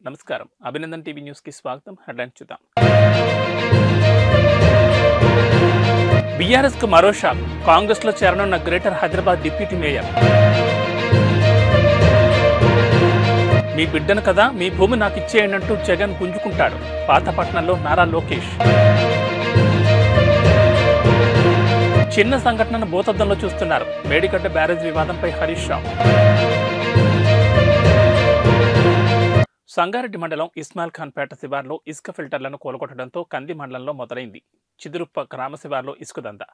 నమస్కారం. Abhinandan TV news కి స్వాగతం. హెడ్లైన్స్ చూద్దాం. బీఆర్ఎస్ కు మరో షాక్. కాంగ్రెస్ లో చేరనున్న గ్రేటర్ హైదరాబాద్ డిప్యూటీ మేయర్. మీ బిడ్డను కదా, మీ భూమి నాకు ఇచ్చేయండి అంటూ జగన్ గుంజుకుంటాడు. పాతపట్నంలో నారా లోకేష్. చిన్న సంఘటనను భూతద్దంలో చూస్తున్నారు. మేడిగడ్డ బ్యారేజ్ వివాదంపై హరీష్ రావు. సంగారెడ్డి మండలం ఇస్మాయిల్ ఖాన్ పేట శివార్లో ఇసుక ఫిల్టర్లను కూలగొట్టడంతో కంది మండలంలో మొదలైంది చిదురుప్ప గ్రామ శివార్లో ఇసుక దందా.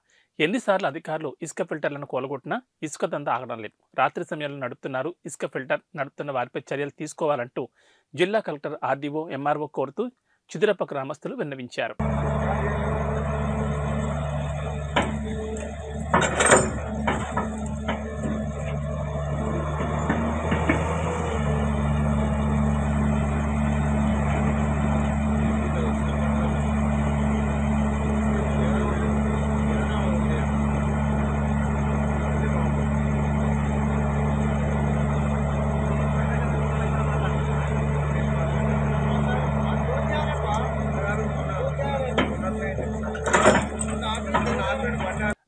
ఎన్నిసార్లు అధికారులు ఇసుక ఫిల్టర్లను కూలగొట్టినా ఇసుక దందా ఆగడం లేదు. రాత్రి సమయంలో నడుపుతున్నారు. ఇసుక ఫిల్టర్ నడుపుతున్న వారిపై చర్యలు తీసుకోవాలంటూ జిల్లా కలెక్టర్, ఆర్డీఓ, ఎంఆర్ఓ కోరుతూ చిదురప్ప గ్రామస్తులు విన్నవించారు.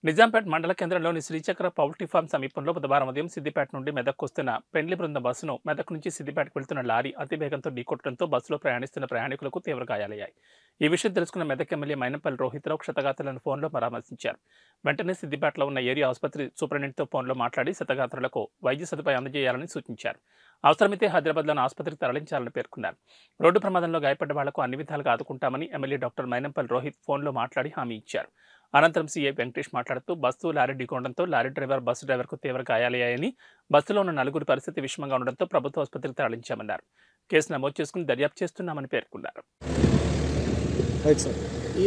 నిజాంపేట్ మండల కేంద్రంలోని శ్రీచక్ర పౌల్ట్రీ ఫార్మ్ సమీపంలో బుధవారం ఉదయం సిద్దిపేట నుండి మెదక్ వస్తున్న పెండ్లి బృందం బస్సును మెదక్ నుంచి సిద్దిపేటకు వెళ్తున్న లారీ అతివేగంతో ఢీకొట్టడంతో బస్సులో ప్రయాణిస్తున్న ప్రయాణికులకు తీవ్ర గాయాలయ్యాయి. ఈ విషయం తెలుసుకున్న మెదక్ ఎమ్మెల్యే మైనంపల్లి రోహిత్రావు క్షతగాత్రులను ఫోన్లో పరామర్శించారు. వెంటనే సిద్దిపేటలో ఉన్న ఏరియా ఆసుపత్రి సూపరింటెండెంట్తో ఫోన్లో మాట్లాడి క్షతగాత్రులకు వైద్య సదుపాయం అందజేయాలని సూచించారు. అవసరమైతే హైదరాబాద్లోని ఆసుపత్రికి తరలించాలని పేర్కొన్నారు. రోడ్డు ప్రమాదంలో గాయపడ్డ వాళ్లకు అన్ని విధాలుగా ఆదుకుంటామని ఎమ్మెల్యే డాక్టర్ మైనంపల్లి రోహిత్ ఫోన్లో మాట్లాడి హామీ ఇచ్చారు. అనంతరం సీఐ వెంకటేష్ మాట్లాడుతూ బస్సు లారీ ఢీకొనడంతో లారీ డ్రైవర్, బస్సు డ్రైవర్కు తీవ్ర గాయాలయ్యాయని, బస్సులో ఉన్న నలుగురు పరిస్థితి విషమంగా ఉండడంతో ప్రభుత్వ ఆసుపత్రికి తరలించామన్నారు. కేసు నమోదు చేసుకుని దర్యాప్తు చేస్తున్నామని పేర్కొన్నారు.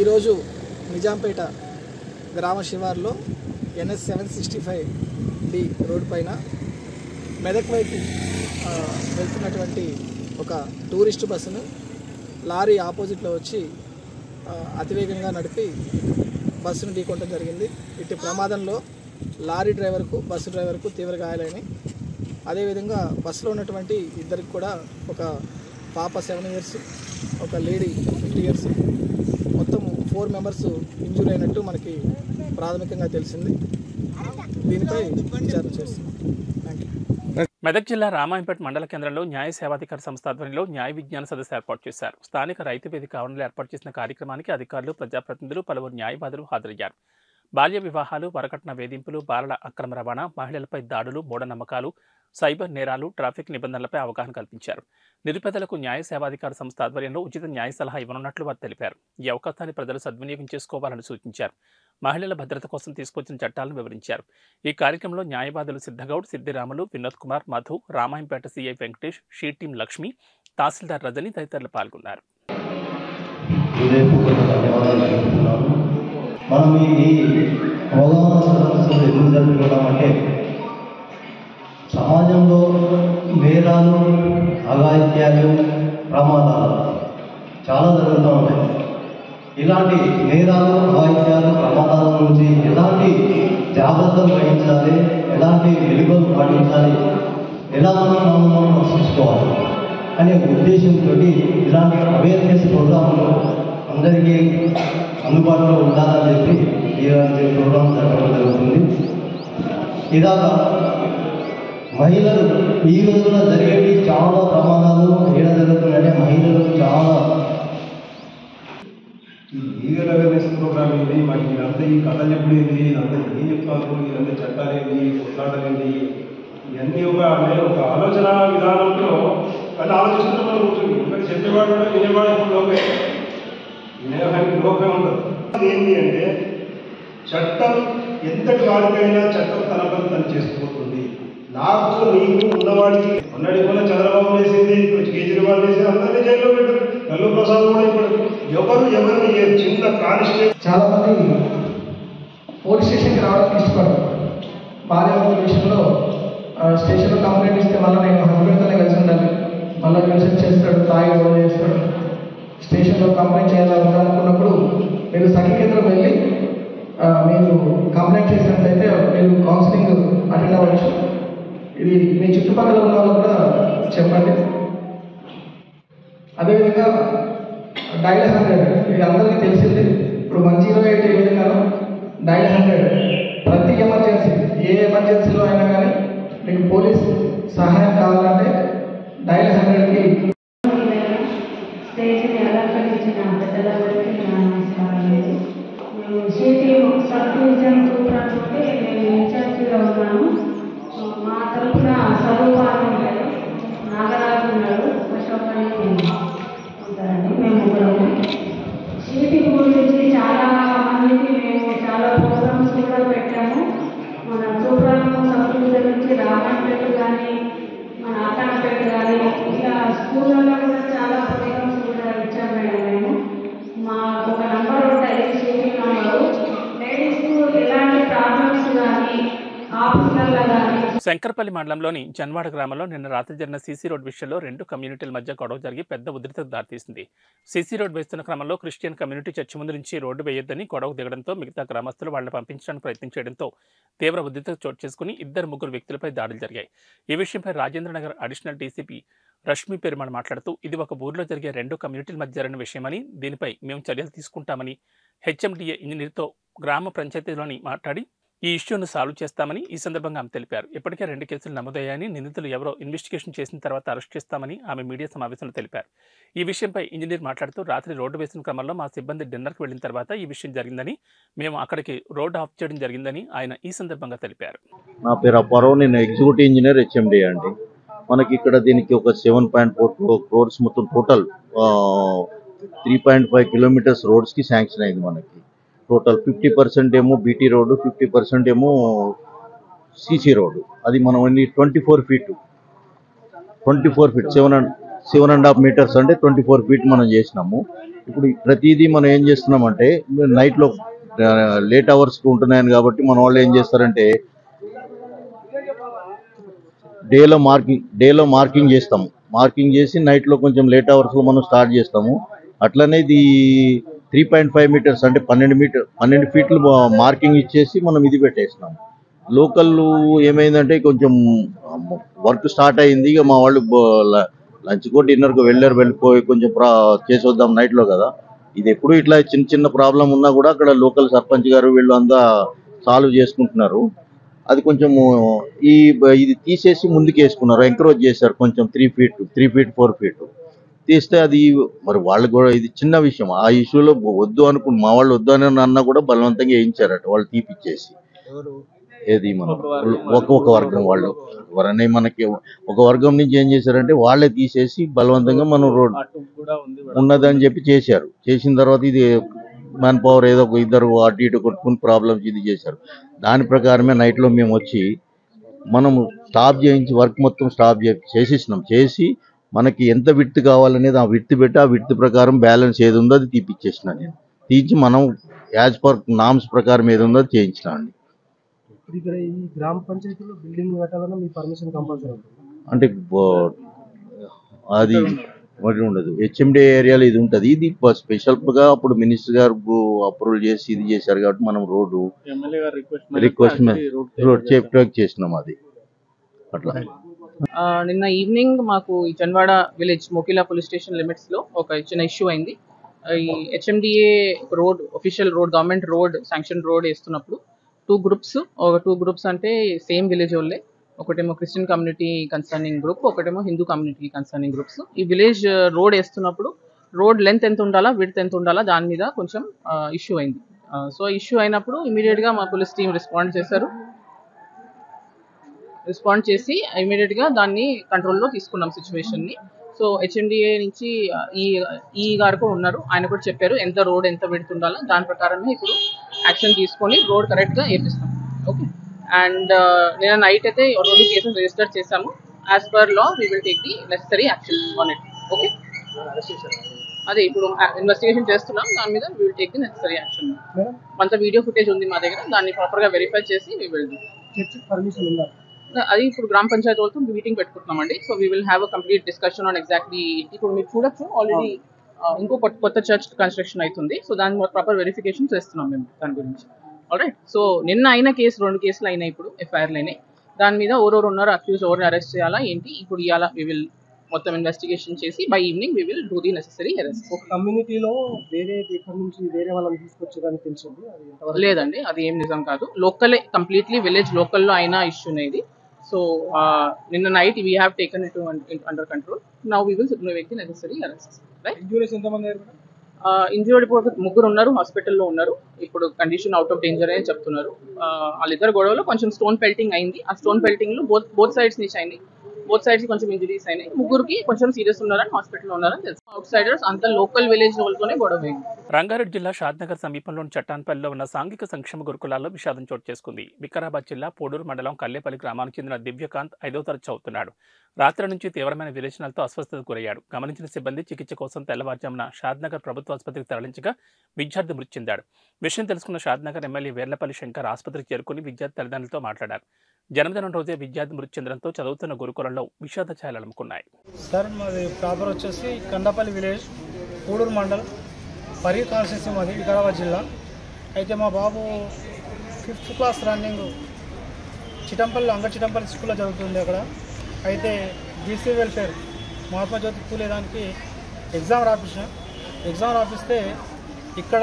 ఈరోజు నిజాంపేట గ్రామ శివార్లో NS 765D రోడ్డు పైన మెదక్ వైపు వెళ్తున్నటువంటి ఒక టూరిస్టు బస్సును లారీ ఆపోజిట్లో వచ్చి అతివేగంగా నడిపి బస్సును ఢీకొనడం జరిగింది. ఇటు ప్రమాదంలో లారీ డ్రైవర్కు, బస్సు డ్రైవర్కు తీవ్ర గాయాలైనాయి. అదేవిధంగా బస్సులో ఉన్నటువంటి ఇద్దరికి కూడా, ఒక పాప 7 years, ఒక లేడీ 50 years, మొత్తం 4 members ఇంజూరీ అయినట్టు మనకి ప్రాథమికంగా తెలిసింది. దీనిపై విచారణ చేస్తున్నాం. మెదక్ జిల్లా రామాయంపేట మండల కేంద్రంలో న్యాయ సేవాధికార సంస్థ ఆధ్వర్యంలో న్యాయ విజ్ఞాన సదస్సు ఏర్పాటు చేశారు. స్థానిక రైతు వేదిక ఆవరణలో ఏర్పాటు చేసిన కార్యక్రమానికి అధికారులు, ప్రజాప్రతినిధులు, పలువురు న్యాయవాదులు హాజరయ్యారు. బాల్య వివాహాలు, వరకట్న వేధింపులు, బాలల అక్రమ రవాణా, మహిళలపై దాడులు, మూఢనమ్మకాలు, సైబర్ నేరాలు, ట్రాఫిక్ నిబంధనలపై అవగాహన కల్పించారు. నిరుపేదలకు న్యాయ సేవాధికార సంస్థ ఆధ్వర్యంలో ఉచిత న్యాయ సలహా ఇవ్వనున్నట్లు వారు తెలిపారు. ఈ అవకాశాన్ని ప్రజలు సద్వినియోగం చేసుకోవాలని సూచించారు. మహిళల భద్రత కోసం తీసుకొచ్చిన చట్టాలను వివరించారు. ఈ కార్యక్రమంలో న్యాయవాదులు Siddagoud, Siddiramulu, Vinod Kumar, Madhu, Ramayampet CI Venkatesh, she team Lakshmi, tahsildar Rajani తదితరులు పాల్గొన్నారు. మనం ఈ అవగాహన సదస్సులు ఎందుకు జరుపుకుంటామంటే, సమాజంలో నేరాలు, అఘాయిత్యాలు, ప్రమాదాలు చాలా జరుగుతూ ఉంటాయి. ఇలాంటి నేరాలు, అఘాయిత్యాలు, ప్రమాదాల నుంచి ఎలాంటి జాగ్రత్తలు వహించాలి, ఎలాంటి వెలుగులు పాటించాలి, ఎలా మనం రక్షించుకోవాలి అనే ఉద్దేశంతో ఇలాంటి అవేర్నెస్ ప్రోగ్రాంలు అందరికీ అందుబాటులో ఉండాలని చెప్పి ఈ ప్రోగ్రాం జరగడం జరుగుతుంది. ఇలాగా మహిళలు ఈ రోజున జరిగేవి చాలా ప్రమాదాలు ఏడ జరుగుతున్నాయంటే మహిళలు చాలా ఈ లీగల్ అవేర్నెస్ ప్రోగ్రామ్ ఏంటి, మనకి ఇదంతా ఈ కథలు ఎప్పుడు ఏంటి, ఇదంతా ఏం చెప్తారు, ఇదంతా చట్టాలేంటి, కొట్లాటలేంటి, ఇవన్నీ ఒక ఆలోచన విధానంలో అది ఆలోచిస్తుంటే మనం కూర్చుంది. ఇక్కడ చెప్పేవాడు కూడా వినేవాడు ఇప్పుడు లోపే, వినేవాడికి లోపే ఉండదు. ఏంటి అంటే చట్టం ఎంతటి వారికైనా చట్టం తన పని తను చేసుకుపోతుంది. నాకు నీకు ఉన్నవాడికి మొన్నటి కూడా చంద్రబాబు వేసింది, కేజ్రీవాల్ వేసింది, అందరినీ జైల్లో పెట్టారు. కల్లు ప్రసాద్ కూడా ఇప్పుడు ఎవరు చిన్న కానిస్టేబుల్ చాలా మంది పోలీస్ స్టేషన్కి రావడానికి ఇష్టపడరు. భార్య విషయంలో స్టేషన్లో కంప్లైంట్ ఇస్తే మళ్ళీ నేను హస్బెండ్తోనే కలిసి ఉండాలి, మళ్ళీ న్యూసెన్స్ చేస్తాడు, తాగి గొడవ చేస్తాడు, స్టేషన్లో కంప్లైంట్ చేయాలని అనుకున్నప్పుడు మీరు సఖీ కేంద్రం వెళ్ళి మీరు కంప్లైంట్ చేసినట్లయితే మీరు కౌన్సిలింగ్ అటెండ్ అవ్వచ్చు. ఇది మీ చుట్టుపక్కల ఉన్న వాళ్ళు కూడా చెప్పండి. అదేవిధంగా డైల్ 100 ఇది అందరికీ తెలిసింది. ఇప్పుడు 108 ఏ విధంగానో డైల్ 100 ప్రతి ఎమర్జెన్సీ ఏ ఎమర్జెన్సీలో అయినా కానీ మీకు పోలీస్ సహాయం కావాలంటే డైల్ 100కి. స్టేజ్ని అలంకరించిన పెద్దలందరికీ నా నమస్కారాలు. మేము సిటీ సబ్ డివిజన్ తోటి నేను ఇన్ఛార్జిగా ఉన్నాను. మా తరఫున స్వరూపాలు ఉంటారు, నాగరాజు ఉన్నాడు, అశోక్ అని ఉంటారండి. మేము ముగ్గురము సిటీ గురించి చాలా మందికి మేము చాలా ప్రోగ్రామ్స్ కూడా పెట్టాము. మన చూపురాము సబ్ డివిజన్ నుంచి రామాయణపేట కానీ మన అక్కనపేట కానీ ఇలా స్కూళ్ళలో కూడా చాలా ప్రోగ్రామ్స్ కూడా ఇచ్చాము మేడం. మేము మాకు ఒక నంబర్ ఉంటుంది, సిటీ నంబరు. లేడీస్కు ఎలాంటి ప్రాబ్లమ్స్ కానీ ఆఫీసర్ల కానీ. శంకర్పల్లి మండలంలోని జన్వాడ గ్రామంలో నిన్న రాత్రి జరిగిన సీసీ రోడ్ విషయంలో రెండు కమ్యూనిటీల మధ్య గొడవ జరిగి పెద్ద ఉద్రిక్తతకు దారితీసింది. సీసీ రోడ్ వేస్తున్న క్రమంలో క్రిస్టియన్ కమ్యూనిటీ చర్చి ముందు నుంచి రోడ్డు వేయొద్దని గొడవ దిగడంతో మిగతా గ్రామస్తులు వాళ్ళని పంపించడానికి ప్రయత్నించడంతో తీవ్ర ఉద్రిక్తత చోటు చేసుకుని ముగ్గురు వ్యక్తులపై దాడులు జరిగాయి. ఈ విషయంపై రాజేంద్రనగర్ అడిషనల్ డీసీపీ రష్మి పెరుమాళ్ మాట్లాడుతూ ఇది ఒక ఊర్లో జరిగే రెండు కమ్యూనిటీల మధ్య జరిగిన విషయమని, దీనిపై మేము చర్యలు తీసుకుంటామని హెచ్ఎండిఏ ఇంజనీర్తో గ్రామ పంచాయతీలోని మాట్లాడి ఈ ఇష్యూను సాల్వ్ చేస్తామని ఈ సందర్భంగా ఆమె తెలిపారు. ఇప్పటికే 2 కేసులు నమోదయ్యాయని, నిందితులు ఎవరో ఇన్వెస్టిగేషన్ చేసిన తర్వాత అరెస్ట్ చేస్తామని ఆమె మీడియా సమావేశంలో తెలిపారు. ఈ విషయంపై ఇంజనీర్ మాట్లాడుతూ రాత్రి రోడ్డు వేసిన క్రమంలో మా సిబ్బంది డిన్నర్కి వెళ్లిన తర్వాత ఈ విషయం జరిగిందని, మేము అక్కడికి రోడ్డు ఆఫ్ చేయడం జరిగిందని ఆయన ఈ సందర్భంగా తెలిపారు. నా పేరు అప్పారావు, నేను ఎగ్జిక్యూటివ్ ఇంజనీర్ హెచ్ఎండి అండి. మనకి ఇక్కడ దీనికి ఒక 7.4 crores మొత్తం టోటల్ 3.5 kilometers రోడ్స్కి శాంక్షన్ అయింది. మనకి టోటల్ 50% ఏమో బీటీ రోడ్డు, 50% ఏమో సీసీ రోడ్డు. అది మనం 24 feet 7.5 meters అంటే 24 feet మనం చేసినాము. ఇప్పుడు ప్రతిదీ మనం ఏం చేస్తున్నామంటే నైట్లో లేట్ అవర్స్కి ఉంటున్నాయని కాబట్టి మన వాళ్ళు ఏం చేస్తారంటే డేలో మార్కింగ్ చేస్తాము. మార్కింగ్ చేసి నైట్లో కొంచెం లేట్ అవర్స్లో మనం స్టార్ట్ చేస్తాము. అట్లనే ఇది 3.5 meters అంటే 12 feet మార్కింగ్ ఇచ్చేసి మనం ఇది పెట్టేసినాము. లోకల్ ఏమైందంటే కొంచెం వర్క్ స్టార్ట్ అయింది. ఇక మా వాళ్ళు లంచ్కో డిన్నర్కో వెళ్ళిపోయి కొంచెం చేసి వద్దాం నైట్లో కదా. ఇది ఎప్పుడు ఇట్లా చిన్న ప్రాబ్లం ఉన్నా కూడా అక్కడ లోకల్ సర్పంచ్ గారు వీళ్ళు అంతా సాల్వ్ చేసుకుంటున్నారు. అది కొంచెము ఇది తీసేసి ముందుకు వేసుకున్నారు, ఎంకరేజ్ చేశారు. కొంచెం 3 feet 4 feet తీస్తే అది మరి వాళ్ళు కూడా ఇది చిన్న విషయం. ఆ ఇష్యూలో వద్దు అనుకుని మా వాళ్ళు వద్దు అని అన్నా కూడా బలవంతంగా వేయించారట వాళ్ళు తీపిచ్చేసి. ఏది మనం ఒక్కొక్క వర్గం వాళ్ళు ఎవరనే మనకి ఒక వర్గం నుంచి ఏం చేశారంటే వాళ్ళే తీసేసి బలవంతంగా మనం రోడ్ ఉన్నదని చెప్పి చేశారు. చేసిన తర్వాత ఇది మ్యాన్ పవర్ ఏదో ఒక ఇద్దరు అటు ఇటు కొట్టుకుని ప్రాబ్లమ్స్ ఇది చేశారు. దాని ప్రకారమే నైట్లో మేము వచ్చి మనము స్టాప్ చేయించి వర్క్ మొత్తం స్టాప్ చేసేసినాం. చేసి మనకి ఎంత విడ్త్ కావాలనేది ఆ విడ్త్ పెట్టి ఆ విడ్త్ ప్రకారం బ్యాలెన్స్ ఏది ఉందో అది తీపిచ్చేసిన నేను. తీసి మనం యాజ్ పర్ నామ్స్ ప్రకారం ఏది ఉందో అది చేయించిన అండి. ఇక్కడ ఈ గ్రామ పంచాయతీలో బిల్డింగ్ కట్టాలన్నా మీ పర్మిషన్ కంపల్సరీ అంటే అది మరి ఉండదు. హెచ్ఎండి ఏరియాలో ఇది ఉంటుంది. ఇది స్పెషల్గా అప్పుడు మినిస్టర్ గారు అప్రూవల్ చేసి ఇది చేశారు కాబట్టి మనం రోడ్డు రిక్వెస్ట్ రోడ్ చేసినాం. అది అట్లా. నిన్న ఈవినింగ్ మాకు ఈ Janwada village Mokila police station లిమిట్స్లో ఒక చిన్న ఇష్యూ అయింది. ఈ HMDA road official road government road sanction road వేస్తున్నప్పుడు టూ గ్రూప్స్ అంటే సేమ్ విలేజ్ వాళ్ళే. ఒకటేమో క్రిస్టియన్ కమ్యూనిటీ కన్సర్నింగ్ గ్రూప్, ఒకటేమో హిందూ కమ్యూనిటీ కన్సర్నింగ్ గ్రూప్స్. ఈ విలేజ్ రోడ్ వేస్తున్నప్పుడు రోడ్ లెంత్ ఎంత ఉండాలా, విడ్త్ ఎంత ఉండాలా దాని మీద కొంచెం ఇష్యూ అయింది. సో ఇష్యూ అయినప్పుడు ఇమీడియట్గా మా పోలీస్ టీం రెస్పాండ్ చేసి ఇమీడియట్గా దాన్ని కంట్రోల్లో తీసుకున్నాం సిచ్యువేషన్ని. సో హెచ్ఎండిఏ నుంచి ఈ గారు కూడా ఉన్నారు, ఆయన కూడా చెప్పారు ఎంత రోడ్ ఎంత విడ్త్ ఉండాలో. దాని ప్రకారమే ఇప్పుడు యాక్షన్ తీసుకొని రోడ్ కరెక్ట్గా వేపిస్తాం. ఓకే. అండ్ నేను నైట్ అయితే 2 కేసెస్ రిజిస్టర్ చేశాము. As per law we will take the necessary action on it. Okay. అదే ఇప్పుడు ఇన్వెస్టిగేషన్ చేస్తున్నాం, దాని మీద we will take the necessary action. కొంత వీడియో ఫుటేజ్ ఉంది మా దగ్గర, దాన్ని ప్రాపర్గా వెరిఫై చేసి వీ విల్ డూ. పర్మిషన్ ఉందా? అది ఇప్పుడు గ్రామ పంచాయతీ వాళ్ళతో మీటింగ్ పెట్టుకుంటున్నామండి. So we will have a complete discussion on exactly. ఇప్పుడు మీరు చూడొచ్చు ఆల్రెడీ ఇంకో కొత్త చర్చ్ కన్స్ట్రక్షన్ అవుతుంది. సో దాని ప్రాపర్ వెరిఫికేషన్ చేస్తున్నాం మేము దాని గురించి. ఆల్రైట్. సో నిన్న అయిన కేసు 2 కేసులు అయినాయి, ఇప్పుడు ఎఫ్ఐఆర్లు అయినాయి. దాని మీద ఎవరెవరు ఉన్నారు, అక్యూజ్ ఎవరిని అరెస్ట్ చేయాలా ఏంటి ఇప్పుడు ఇవాళ వీ విల్ మొత్తం ఇన్వెస్టిగేషన్ చేసి by evening we will do the necessary arrest. ఒక కమ్యూనిటీలో వేరే ఇక్కడ నుంచి వేరే వాళ్ళని తీసుకొచ్చేదని తెలిసింది, అది ఎంతవరకు? లేదండి, అది ఏం నిజం కాదు. లోకలే, కంప్లీట్లీ విలేజ్ లోకల్లో అయినా ఇష్యూనే ఇది. సో నిన్న night we have taken it under control. Now we will make the necessary arrest. Right. Injuries ఎంతమంది అయ్యారు? ఇంజూర్డ్ ఇప్పుడు 3 ఉన్నారు, హాస్పిటల్లో ఉన్నారు. ఇప్పుడు కండిషన్ అవుట్ ఆఫ్ డేంజర్ అని చెప్తున్నారు. వాళ్ళిద్దరు గొడవలో కొంచెం స్టోన్ పెల్టింగ్ అయింది. ఆ స్టోన్ పెల్టింగ్ లో బోత్ సైడ్స్ నుంచి అయింది. బోత్ సైడ్స్ కొంచెం ఇంజరీస్ అయినాయి. 3కి కొంచెం సీరియస్ ఉన్నారని హాస్పిటల్లో ఉన్నారని తెలుసు. అవుట్ సైడర్స్ అంతా లోకల్ విలేజ్ వాళ్ళతోనే గొడవ అయింది. రంగారెడ్డి జిల్లా షాద్నగర్ సమీపంలోని చట్టాన్పల్లిలో ఉన్న సాంఘిక సంక్షేమ గురుకులాల్లో విషాదం చోటు చేసుకుంది. వికారాబాద్ జిల్లా పోడూరు మండలం కల్లేపల్లి గ్రామానికి చెందిన దివ్యకాంత్ 5వ తరగతి చదువుతున్నాడు. రాత్రి నుంచి తీవ్రమైన విరేచనాలతో అస్వస్థతకు గురయ్యాడు. గమనించిన సిబ్బంది చికిత్స కోసం తెల్లవారుజామున షాద్నగర్ ప్రభుత్వ ఆసుపత్రికి తరలించగా విద్యార్థి మృతి చెందాడు. విషయం తెలుసుకున్న షాద్నగర్ ఎమ్మెల్యే వేర్లపల్లి శంకర్ ఆసుపత్రికి చేరుకుని విద్యార్థి తల్లిదండ్రులతో మాట్లాడారు. జన్మదినం రోజే విద్యార్థి మృతి చెందడంతో చదువుతున్న గురుకులంలో విషాద ఛాయలు అలుముకున్నాయి. సార్ మాది ప్రాపర్ వచ్చేసి కండపల్లి విలేజ్, పూడూరు మండల్, పరి కాన్స్టిట్యూన్సీ మాది, వికారాబాద్ జిల్లా. అయితే మా బాబు 5th క్లాస్ రన్నింగ్ చిటంపల్లి స్కూల్లో జరుగుతుంది అక్కడ. అయితే బీసీ వెల్ఫేర్ మహాత్మా జ్యోతి పూలే దానికి ఎగ్జామ్ రాపిస్తే ఇక్కడ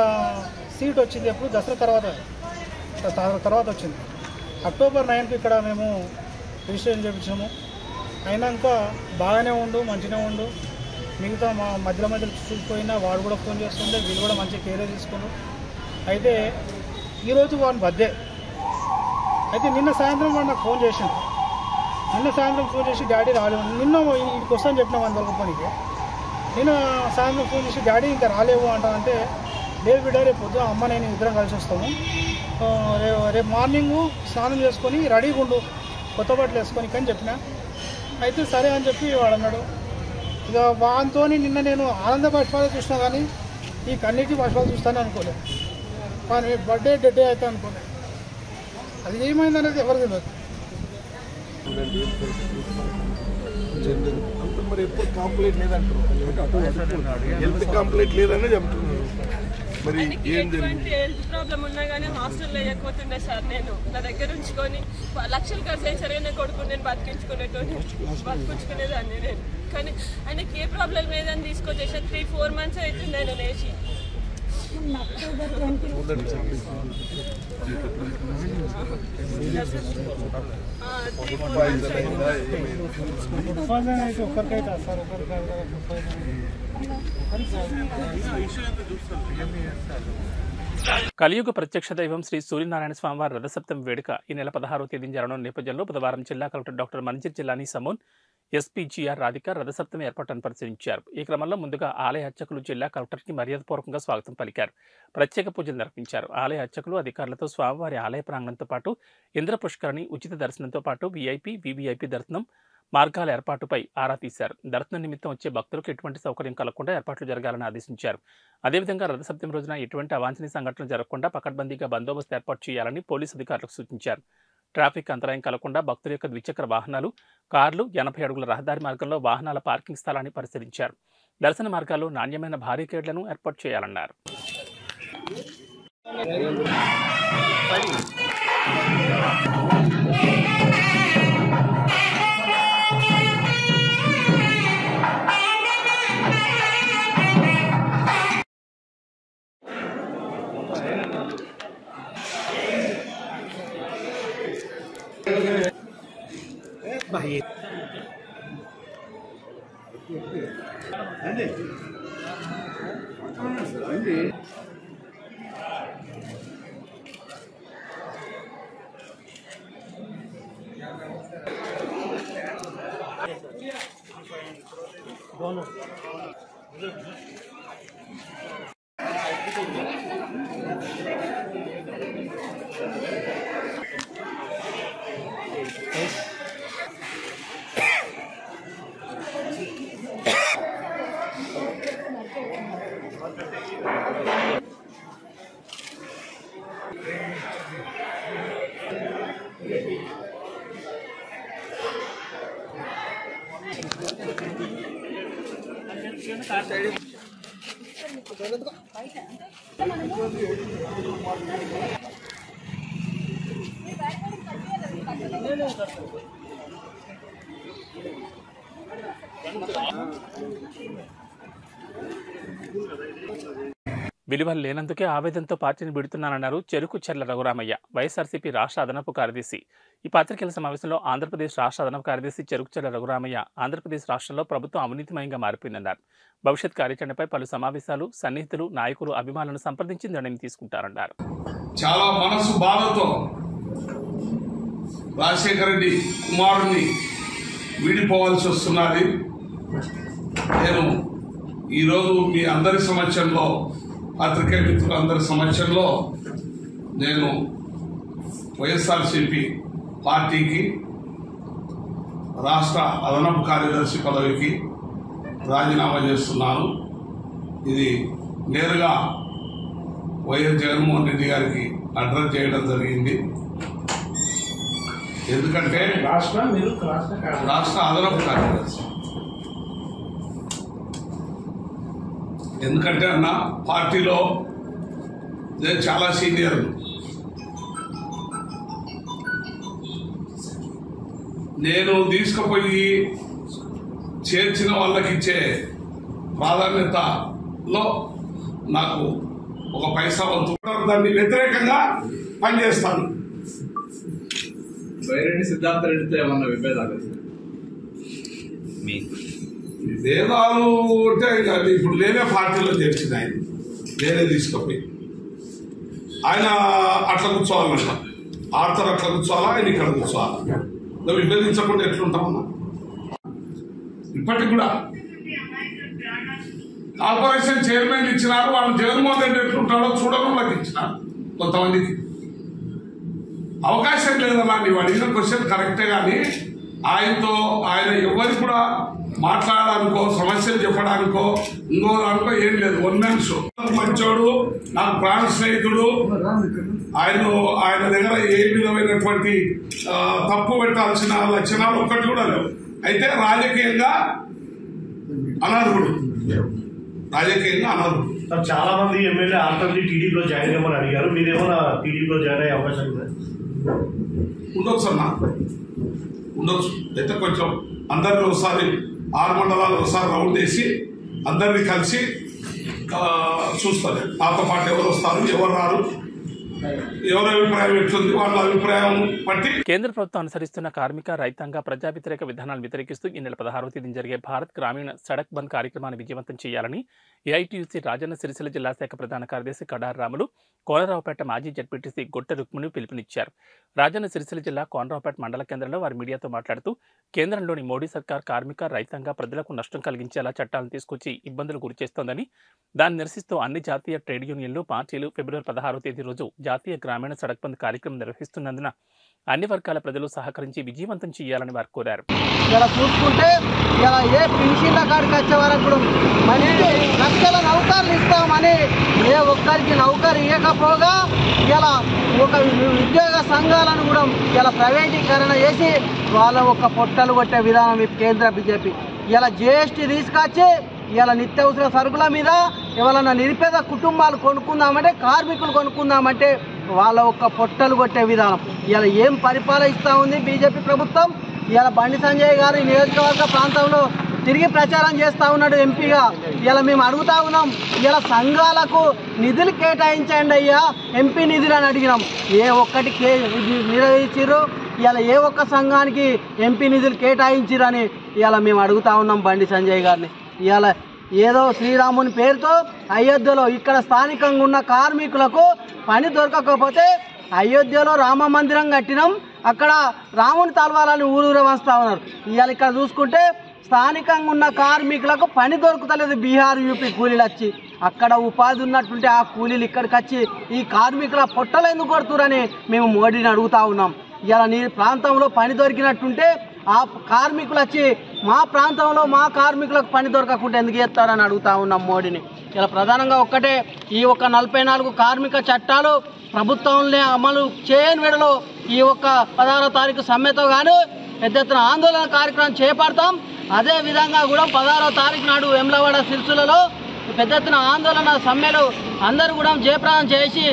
సీట్ వచ్చింది. ఎప్పుడు దసరా తర్వాత వచ్చింది. అక్టోబర్ 9th ఇక్కడ మేము రిజిస్ట్రేషన్ చేయించాము. అయినాక బాగానే మంచిగా ఉండు, మిగతా మా మధ్యలో చూసిపోయినా వాడు కూడా ఫోన్ చేస్తుండే, వీళ్ళు కూడా మంచిగా కేర్ తీసుకున్నారు. అయితే ఈరోజు వాడిని బర్త్డే. అయితే నిన్న సాయంత్రం వాడు నాకు ఫోన్ చేసి డాడీ రాలేవు, నిన్న ఇంటికి వస్తాను చెప్పిన 100 రూపాయలకి. నేను సాయంత్రం ఫోన్ చేసి డాడీ ఇంకా రాలేవు అంటే, లేదు బిడ్డ రేపు పొద్దున అమ్మ నేను ఇద్దరం కలిసి వస్తాము, రేపు మార్నింగ్ స్నానం చేసుకొని రెడీగా ఉండు, కొత్త బట్టలు వేసుకొని అని చెప్పిన. అయితే సరే అని చెప్పి వాడు అన్నాడు. ఇక వానితో నిన్న నేను ఆనంద బాష్పాలు చూసినా కానీ ఈ కన్నీటి బాష్పాలు చూస్తానే అనుకోలేదు. వాని బర్త్డే డెడ్ అయితే అనుకోలేదు. అది ఏమైందనేది ఎవరు తెలియదు. మరి ఎప్పుడు కంప్లీట్ లేదంటారు, హెల్త్ కంప్లీట్ లేదని చెప్తున్నారు. మరి ఏం జరిగింది? హెల్త్ ప్రాబ్లం ఉన్నా కానీ హాస్టల్లో వేయకపోతుండే సార్. నేను నా దగ్గర ఉంచుకొని లక్షలు ఖర్చు అయిన సరే నా కొడుకు నేను బతికించుకునేదాన్ని నేను. కానీ ఆయనకి ఏ ప్రాబ్లం లేదని తీసుకొచ్చేసా 3-4 months అవుతుంది నేను లేచి. కలియుగ ప్రత్యక్ష దైవం శ్రీ సూర్యనారాయణ స్వామివారి రథసప్తమి వేడుక ఈ నెల 16వ తేదీన జరగనున్న నేపథ్యంలో బుధవారం జిల్లా కలెక్టర్ డాక్టర్ మంజిర్ జిల్లాని సమోన్, ఎస్పీజీఆర్ రాధిక రథసప్తమి ఏర్పాట్లను పరిశీలించారు. ఈ క్రమంలో ముందుగా ఆలయ అర్చకులు జిల్లా కలెక్టర్కి మర్యాదపూర్వకంగా స్వాగతం పలికారు. ప్రత్యేక పూజలు నిర్వహించారు. ఆలయ అర్చకులు అధికారులతో స్వామివారి ఆలయ ప్రాంగణంతో పాటు ఇంద్ర పుష్కరిణి ఉచిత దర్శనంతో పాటు వీఐపీ, వీవీఐపీ దర్శనం మార్గాల ఏర్పాటుపై ఆరా తీశారు. దర్శనం నిమిత్తం వచ్చే భక్తులకు ఎటువంటి సౌకర్యం కలగకుండా ఏర్పాట్లు జరగాలని ఆదేశించారు. అదేవిధంగా రథసప్తమి రోజున ఎటువంటి అవాంఛనీయ సంఘటనలు జరగకుండా పకడ్బందీగా బందోబస్తు ఏర్పాటు చేయాలని పోలీసు అధికారులకు సూచించారు. ట్రాఫిక్ అంతరాయం కలగకుండా భక్తుల యొక్క ద్విచక్ర వాహనాలు, కార్లు, 80 అడుగుల రహదారి మార్గంలో వాహనాల పార్కింగ్ స్థలాన్ని పరిశీలించారు. దర్శన మార్గాల్లో నాణ్యమైన బారికేడ్లను ఏర్పాటు చేయాలన్నారు. విలువలు లేనందుకే ఆవేదనతో పార్టీని విడుతున్నానన్నారు చెరుకుచెర్ల రఘురామయ్య, వైఎస్ఆర్సీపీ రాష్ట్ర అదనపు కార్యదర్శి. ఈ పత్రికల సమావేశంలో ఆంధ్రప్రదేశ్ రాష్ట్ర అదనపు కార్యదర్శి చెరుకుచెర్ల రఘురామయ్య ఆంధ్రప్రదేశ్ రాష్ట్రంలో ప్రభుత్వం అవినీతిమయంగా మారిపోయిందన్నారు. భవిష్యత్ కార్యాచరణపై పలు సమావేశాలు, సన్నిహితులు, నాయకులు, అభిమానులను సంప్రదించి నిర్ణయం తీసుకుంటారన్నారు. చాలా మనసు బాధతో రాజశేఖర రెడ్డి కుమారుణ్ణి వీడిపోవాల్సి వస్తున్నది. నేను ఈరోజు మీ అందరి సమక్షంలో, పత్రికా మిత్రులందరి సమక్షంలో నేను వైఎస్ఆర్సీపీ పార్టీకి రాష్ట్ర అదనపు కార్యదర్శి పదవికి రాజీనామా చేస్తున్నాను. ఇది నేరుగా వైఎస్ జగన్మోహన్ రెడ్డి గారికి అడ్రస్ చేయడం జరిగింది. ఎందుకంటే రాష్ట్ర అదనపు కార్యదర్శి, ఎందుకంటే అన్న పార్టీలో నేను చాలా సీనియర్. నేను తీసుకుపోయి చేర్చిన వాళ్ళకి ఇచ్చే ప్రాధాన్యతలో నాకు ఒక పైసా వంతు, దాన్ని వ్యతిరేకంగా పనిచేస్తాను. బైరెడ్డి సిద్ధార్థ రెడ్డితో ఏమన్నా విభేదాలు? భేదాలు అంటే ఇప్పుడు నేనే పార్టీలో చేర్చింది ఆయన, నేనే తీసుకుపోయి ఆయన అట్లా కూర్చోవాలంట, ఆడతారు అట్లా కూర్చోవాలా, ఆయన ఇక్కడ కూర్చోవాలా, విభేదించకుండా ఎట్లుంటామన్నా. ఇప్పటికి కూడా కార్పొరేషన్ చైర్మన్ ఇచ్చినారు, వాళ్ళు జగన్మోహన్ రెడ్డి ఎట్లుంటాడో చూడడం వాళ్ళకి ఇచ్చినారు. కొంతమందికి అవకాశం లేదన్నా. నీవు అడిగిన క్వశ్చన్ కరెక్టే, కానీ ఆయనతో ఆయన ఎవరికి కూడా మాట్లాడడానికో, సమస్యలు చెప్పడానికో, ఇంకో దానికో ఏం లేదు. One man show. మంచోడు, నాకు ప్రాణ స్నేహితుడు. ఆయన దగ్గర ఏ విధమైనటువంటి తప్పు పెట్టాల్సిన లక్షణాలు ఒక్కటి కూడా లేవు. అయితే రాజకీయంగా అనర్హుడు, రాజకీయంగా అనర్హుడు. చాలా మంది ఎమ్మెల్యే ఆల్రెడీ టీడీపీలో జాయిన్ అవ్వమని అడిగారు, మీరేమన్నా టీడీపీలో జాయిన్ అయ్యే అవకాశం ఉందా? ఉండొచ్చు అన్న, ఉండొచ్చు. అయితే కొంచెం అందరిని ఒకసారి 6 మండలాలు ఒకసారి రౌండ్ వేసి అందరినీ కలిసి చూస్తారు. నాతో పాటు ఎవరు వస్తారు, ఎవరు రారు, ఎవరి అభిప్రాయం ఎట్లుంది, వాళ్ళ అభిప్రాయం బట్టి. కేంద్ర ప్రభుత్వం అనుసరిస్తున్న కార్మిక, రైతాంగ, ప్రజా వ్యతిరేక విధానాలను వ్యతిరేకిస్తూ ఈ నెల 16వ తేదీన జరిగే భారత్ గ్రామీణ సడక్ బంద్ కార్యక్రమాన్ని విజయవంతం చేయాలని ఏఐటీయూసీ రాజన్న సిరిసిల్ల జిల్లా శాఖ ప్రధాన కార్యదర్శి కడారి రాములు, కోనరావుపేట మాజీ జడ్పీటీసీ గొట్టె రుక్మిణి పిలుపునిచ్చారు. రాజన్న సిరిసిల్ల జిల్లా కోనరావుపేట మండల కేంద్రంలో వారు మీడియాతో మాట్లాడుతూ కేంద్రంలోని మోడీ సర్కార్ కార్మిక, రైతాంగ, ప్రజలకు నష్టం కలిగించేలా చట్టాలను తీసుకొచ్చి ఇబ్బందులు గురిచేస్తోందని, దాన్ని నిరసిస్తూ అన్ని జాతీయ ట్రేడ్ యూనియన్లు, పార్టీలు ఫిబ్రవరి 16వ తేదీ రోజు జాతీయ గ్రామీణ సడక్ బంద్ కార్యక్రమం నిర్వహిస్తున్నందున అన్ని వర్గాల ప్రజలు సహకరించి విజయవంతం చేయాలని వారు కోరారు. ఇలా చూసుకుంటే ఇలా ఏ పెన్షన్ల కాడికి వచ్చే వరకు కూడా మంచి లక్షల నౌకర్లు ఇస్తామని ఏ ఒక్కరికి నౌకరు ఇవ్వకపోగా ఇలా ఒక ఉద్యోగ సంఘాలను కూడా ఇలా ప్రైవేటీకరణ చేసి వాళ్ళ ఒక పొట్టలు కొట్టే విధానం ఈ కేంద్ర బీజేపీ. ఇలా జీఎస్టీ తీసుకొచ్చి ఇలా నిత్యావసర సరుకుల మీద ఎవరన్నా నిరుపేద కుటుంబాలు కొనుక్కుందామంటే, కార్మికులు కొనుక్కుందామంటే వాళ్ళ ఒక్క పొట్టలు కొట్టే విధానం. ఇలా ఏం పరిపాలిస్తూ ఉంది బీజేపీ ప్రభుత్వం. ఇలా బండి సంజయ్ గారు ఈ నియోజకవర్గ ప్రాంతంలో తిరిగి ప్రచారం చేస్తూ ఉన్నాడు ఎంపీగా. ఇలా మేము అడుగుతా ఉన్నాం, ఇలా సంఘాలకు నిధులు కేటాయించండి అయ్యా, ఎంపీ నిధులు అని అడిగినాం. ఏ ఒక్కటి నిర్వహించారు, ఇలా ఏ ఒక్క సంఘానికి ఎంపీ నిధులు కేటాయించిరని ఇలా మేము అడుగుతా ఉన్నాం బండి సంజయ్ గారిని. ఇలా ఏదో శ్రీరాముని పేరుతో అయోధ్యలో ఇక్కడ స్థానికంగా ఉన్న కార్మికులకు పని దొరకకపోతే అయోధ్యలో రామ మందిరం కట్టినాం, అక్కడ రాముని తలవాలని ఊరూర వస్తూ ఉన్నారు. ఇవాళ ఇక్కడ చూసుకుంటే స్థానికంగా ఉన్న కార్మికులకు పని దొరుకుతలేదు. బీహార్, యూపీ కూలీలు వచ్చి అక్కడ ఉపాధి ఉన్నట్టుంటే ఆ కూలీలు ఇక్కడికి వచ్చి ఈ కార్మికుల పొట్టలు ఎందుకు కొడుతురని మేము మోడీని అడుగుతా ఉన్నాం. ఇలా నీ ప్రాంతంలో పని దొరికినట్టుంటే ఆ కార్మికులు వచ్చి మా ప్రాంతంలో మా కార్మికులకు పని దొరకకుండా ఎందుకు చేస్తారని అడుగుతా ఉన్నాం మోడీని. ఇలా ప్రధానంగా ఒక్కటే, ఈ ఒక్క 44 కార్మిక చట్టాలు ప్రభుత్వంలో అమలు చేయని వేళలో ఈ ఒక్క 16వ తారీఖు సమ్మెతో కానీ పెద్ద ఎత్తున ఆందోళన కార్యక్రమం చేపడతాం. అదేవిధంగా కూడా 16వ తారీఖు నాడు వేములవాడ సిరిసిల్లలో పెద్ద ఎత్తున ఆందోళన సమ్మెలు అందరూ కూడా జయప్రదం చేసి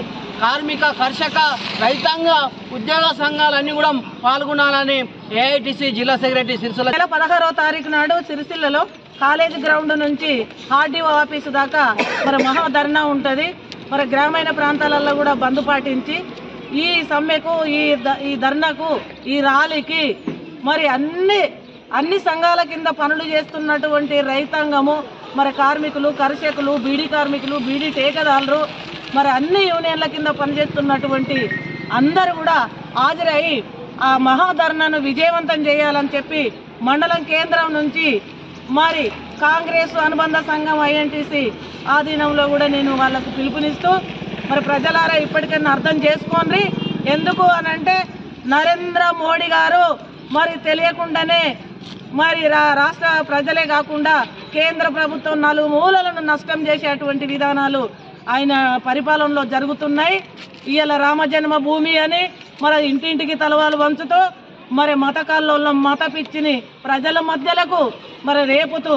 కార్మిక కర్షక రైతాంగ ఉద్యోగ సంఘాలన్నీ కూడా పాల్గొనాలని ఏఐటీసీ జిల్లా సెక్రటరీ సిరిసిల్ల 16వ తారీఖు నాడు సిరిసిల్లలో కాలేజీ గ్రౌండ్ నుంచి ఆర్డీఓ ఆఫీసు దాకా మరి మహాధర్నా ఉంటుంది. మరి గ్రామీణ ప్రాంతాలలో కూడా బంద్ పాటించి ఈ సమ్మెకు ఈ ధర్నాకు ఈ ర్యాలీకి మరి అన్ని సంఘాల కింద పనులు చేస్తున్నటువంటి రైతాంగము మరి కార్మికులు కర్షకులు బీడీ కార్మికులు బీడీ టేకదారులు మరి అన్ని యూనియన్ల కింద పనిచేస్తున్నటువంటి అందరూ కూడా హాజరై ఆ మహాధర్నాను విజయవంతం చేయాలని చెప్పి మండలం కేంద్రం నుంచి మరి కాంగ్రెస్ అనుబంధ సంఘం ఐఎన్టీసీ ఆధీనంలో కూడా నేను వాళ్ళకు పిలుపునిస్తూ మరి ప్రజలారా ఇప్పటికైనా అర్థం చేసుకోండి. ఎందుకు అనంటే నరేంద్ర మోడీ గారు మరి తెలియకుండానే మరి రాష్ట్ర ప్రజలే కాకుండా కేంద్ర ప్రభుత్వం 4 మూలలను నష్టం చేసేటువంటి విధానాలు ఆయన పరిపాలనలో జరుగుతున్నాయి. ఇవాళ రామజన్మ భూమి అని మరి ఇంటింటికి తలవాలు వంచుతూ మరి మతకాల్లో మత పిచ్చిని ప్రజల మధ్యలకు మరి రేపుతూ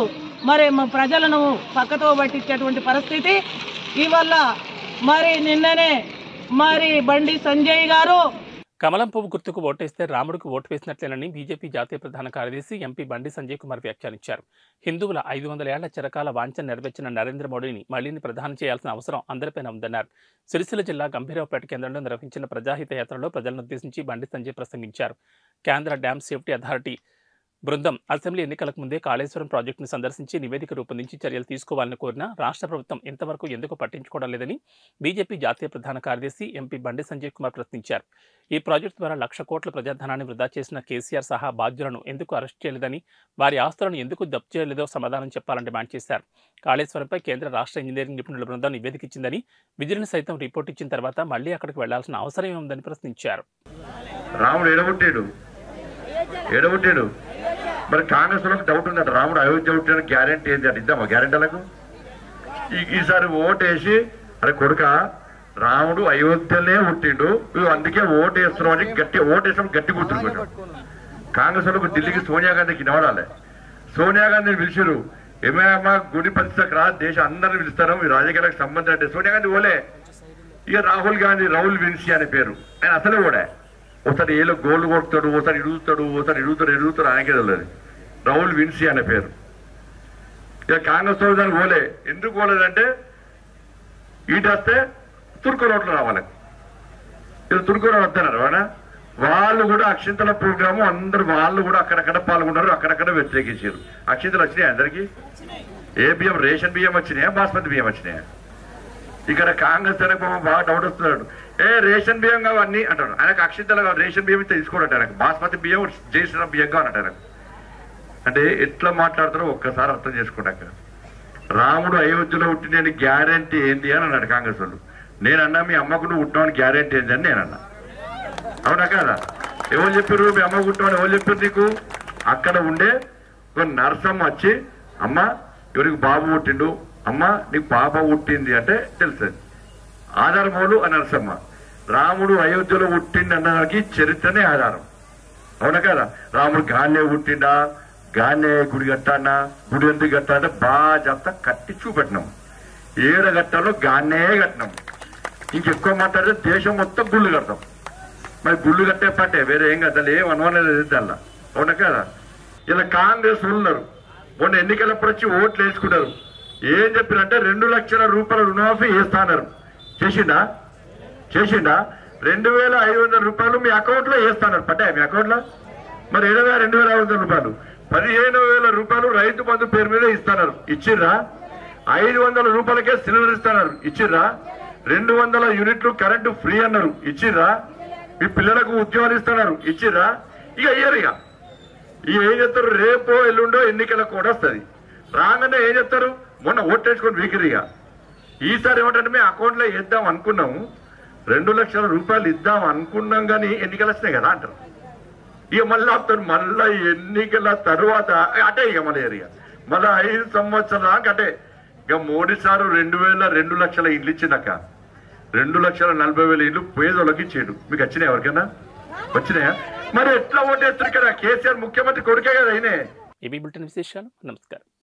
మరి ప్రజలను పక్కతో పట్టించేటువంటి పరిస్థితి. ఇవల్ల మరి నిన్ననే మరి బండి సంజయ్ గారు కమలం పువ్వు గుర్తుకు ఓటేస్తే రాముడికి ఓటు వేసినట్లేనని బీజేపీ జాతీయ ప్రధాన కార్యదర్శి ఎంపీ బండి సంజయ్ కుమార్ వ్యాఖ్యానించారు. హిందువుల 500 ఏళ్ల చిరకాల వాంఛన నెరవేర్చిన నరేంద్ర మోడీని మళ్లీని ప్రధానం చేయాల్సిన అవసరం అందరిపైన ఉందన్నారు. సిరిసిల్ల జిల్లా గంభీరావుపేట కేంద్రంలో నిర్వహించిన ప్రజాహిత యాత్రలో ప్రజలనుద్దేశించి బండి సంజయ్ ప్రసంగించారు. కేంద్ర డ్యామ్ సేఫ్టీ అథారిటీ బృందం అసెంబ్లీ ఎన్నికలకు ముందే కాళేశ్వరం ప్రాజెక్టును సందర్శించి నివేదిక రూపొందించి చర్యలు తీసుకోవాలని కోరినా రాష్ట్ర ప్రభుత్వం ఇంతవరకు ఎందుకు పట్టించుకోవడం లేదని బీజేపీ జాతీయ ప్రధాన కార్యదర్శి ఎంపీ బండి సంజయ్ కుమార్ ప్రశ్నించారు. ఈ ప్రాజెక్టు ద్వారా 1,00,000 కోట్ల ప్రజాధనాన్ని వృధా చేసిన కేసీఆర్ సహా బాధ్యులను ఎందుకు అరెస్ట్ చేయలేదని, వారి ఆస్తులను ఎందుకు జప్తు చేయలేదో సమాధానం చెప్పాలని డిమాండ్ చేశారు. కాళేశ్వరంపై కేంద్ర రాష్ట్ర ఇంజనీరింగ్ నిపుణుల బృందం నివేదిక ఇచ్చిందని, విజిలెన్స్ సైతం రిపోర్ట్ ఇచ్చిన తర్వాత మళ్లీ అక్కడికి వెళ్లాల్సిన అవసరం ఏముందని ప్రశ్నించారు. రాముడు ఎడగొట్టాడు మరి కాంగ్రెస్ వాళ్ళకి డౌట్ ఉందట, రాముడు అయోధ్య పుట్టాడు గ్యారెంటీ ఏంటి అంటే ఇద్దామా గ్యారెంటీలకు? ఈసారి ఓటేసి అరే కొడుక రాముడు అయోధ్యనే పుట్టిండు అందుకే ఓటేస్తున్నాం అని ఓటేసాం గట్టి కూర్చుంటాడు. కాంగ్రెస్ వాళ్ళకు ఢిల్లీకి సోనియా గాంధీకి నిలబడాలి. సోనియా గాంధీని పిలిచారు, ఏమేమా గుడి పరిస్థితికి రా దేశం అందరిని పిలుస్తారు మీ రాజకీయాలకు సంబంధం అంటే సోనియా గాంధీ ఓలే. ఇక రాహుల్ విన్సీ అనే పేరు ఆయన అసలే కూడా ఒకసారి ఏలో గోల్డ్ కొడతాడు, ఒకసారి ఇడుగుతాడు ఆయనకే తెలియదు. రాహుల్ విన్సీ అనే పేరు. ఇక కాంగ్రెస్ వాళ్ళు దానికి ఓలే. ఎందుకు ఓలేదంటే ఈట వస్తే తుర్కు రోడ్లు రావాలి. ఇలా తుర్కు రోడ్ వస్తున్నారు వాళ్ళు కూడా అక్షింతల ప్రోగ్రాము అందరు వాళ్ళు కూడా అక్కడక్కడ పాల్గొన్నారు, అక్కడక్కడ వ్యతిరేకించారు. అక్షింతలు వచ్చినాయి అందరికి. ఏ బియ్యం రేషన్ బియ్యం వచ్చినాయా బాస్మతి బియ్యం వచ్చినాయా? ఇక్కడ కాంగ్రెస్ ఆయనకు బాగా డౌట్ వస్తున్నాడు. రేషన్ బియ్యం కావన్నీ అంటాడు. ఆయనకు అక్షింతలు రేషన్ బియ్యం తీసుకోడట, ఆయనకు బాస్మతి బియ్యం చేసిన బియ్యం కావన్నట్టు ఆయనకు. అంటే ఎట్లా మాట్లాడతారో ఒక్కసారి అర్థం చేసుకుంటాక. రాముడు అయోధ్యలో పుట్టిన గ్యారెంటీ ఏంది అని అన్నాడు కాంగ్రెస్ వాళ్ళు. నేనన్నా మీ అమ్మకు నువ్వు పుట్టినామని గ్యారెంటీ ఏంది అని నేనన్నా. అవునా కదా? ఎవరు చెప్పారు మీ అమ్మ పుట్టినామని? ఎవరు చెప్పారు నీకు? అక్కడ ఉండే ఒక నర్సమ్మ వచ్చి అమ్మ ఎవరికి బాబు పుట్టిండు, అమ్మ నీకు పాప పుట్టింది అంటే తెలుస్తుంది. ఆధారమూలు అని నరసమ్మ. రాముడు అయోధ్యలో పుట్టిండి అన్నదానికి చరిత్రనే ఆధారం. అవునా కదా? రాముడు గాన్నే పుట్టిండా, గాన్నే గుడి కట్టానా, గుడి ఎందుకు కట్టాలంటే బాగా చెప్తా కట్టి చూపెట్టినాం. ఏడ కట్టాలో గాన్నే కట్టినాం. ఇంకెక్కువ మాట్లాడితే దేశం మొత్తం గుళ్ళు కడతాం. మరి గుళ్ళు కట్టే పట్టే వేరే ఏం కట్టాలి, ఏం అనుమానం దానిలో. అవునా కదా? ఇలా కాంగ్రెస్ ఉన్నారు మొన్న ఎన్నికలప్పుడు వచ్చి ఓట్లు వేసుకున్నారు. ఏం చెప్పినంటే 2 లక్షల రూపాయల రుణమాఫీ వేస్తాన్నారు. చేసిండా? 2,500 రూపాయలు మీ అకౌంట్ లో వేస్తాన్నారు. పడ్డాయి మీ అకౌంట్ లో? మరి 2,500 రూపాయలు 15,000 రూపాయలు రైతు బంధు పేరు మీద ఇస్తున్నారు. ఇచ్చిర్రా? 500 రూపాయలకే సిలిండర్ ఇస్తున్నారు. ఇచ్చిర్రా? 200 యూనిట్లు కరెంటు ఫ్రీ అన్నారు. ఇచ్చిర్రా? మీ పిల్లలకు ఉద్యోగాలు ఇస్తున్నారు. ఇచ్చిర్రా? ఇక ఇయ్యరు. ఇక ఏం చెప్తారు? రేపో ఎల్లుండో ఎన్నికలకు కూడా వస్తుంది. రాగానే ఏం చెప్తారు? మొన్న ఓటేసుకొని వీకిరిగా. ఈసారి ఏమంటే మేము అకౌంట్ లో వేద్దాం అనుకున్నాము, 2 లక్షల రూపాయలు ఇద్దాం అనుకున్నాం కానీ ఎన్నికలు వస్తున్నాయి కదా అంటారు. ఇక మళ్ళీ ఆపుతారు. మళ్ళా ఎన్నికల తరువాత అటే ఇక మళ్ళీ ఏరియా మళ్ళీ 5 సంవత్సరాల దాకా అటే. ఇక మోడీ సారు 2 లక్షల ఇల్లు ఇచ్చిందాక 2,40,000 ఇల్లు పేదోళ్ళకి ఇచ్చాడు. మీకు వచ్చినాయి ఎవరికైనా? వచ్చినాయా? మరి ఎట్లా ఓటేస్తారు కదా? కేసీఆర్ ముఖ్యమంత్రి కొడుకే కదా అయినే. ఏబీ బులెటిన్ విశేషాలు. నమస్కారం.